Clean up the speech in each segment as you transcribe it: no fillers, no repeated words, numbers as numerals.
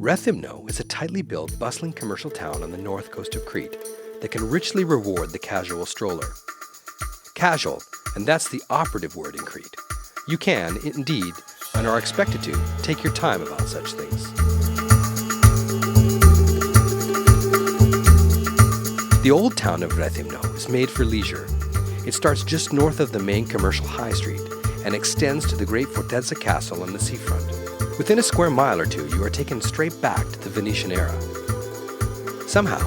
Rethymno is a tightly built, bustling commercial town on the north coast of Crete that can richly reward the casual stroller. Casual, and that's the operative word in Crete. You can, indeed, and are expected to, take your time about such things. The Old Town of Rethymno is made for leisure. It starts just north of the main commercial high street and extends to the great Fortezza Castle on the seafront. Within a square mile or two, you are taken straight back to the Venetian era. Somehow,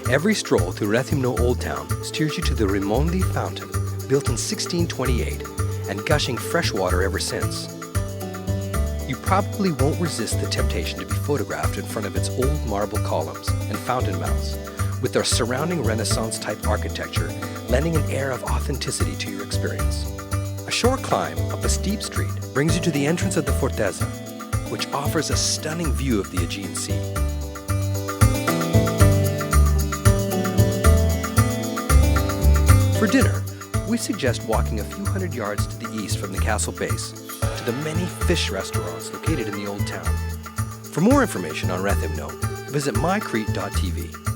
every stroll through Rethymno Old Town steers you to the Rimondi fountain, built in 1628 and gushing fresh water ever since. You probably won't resist the temptation to be photographed in front of its old marble columns and fountain mouths, with their surrounding Renaissance-type architecture lending an air of authenticity to your experience. A short climb up a steep street brings you to the entrance of the Fortezza, which offers a stunning view of the Aegean Sea. For dinner, we suggest walking a few hundred yards to the east from the castle base to the many fish restaurants located in the old town. For more information on Rethymno, visit myCrete.tv.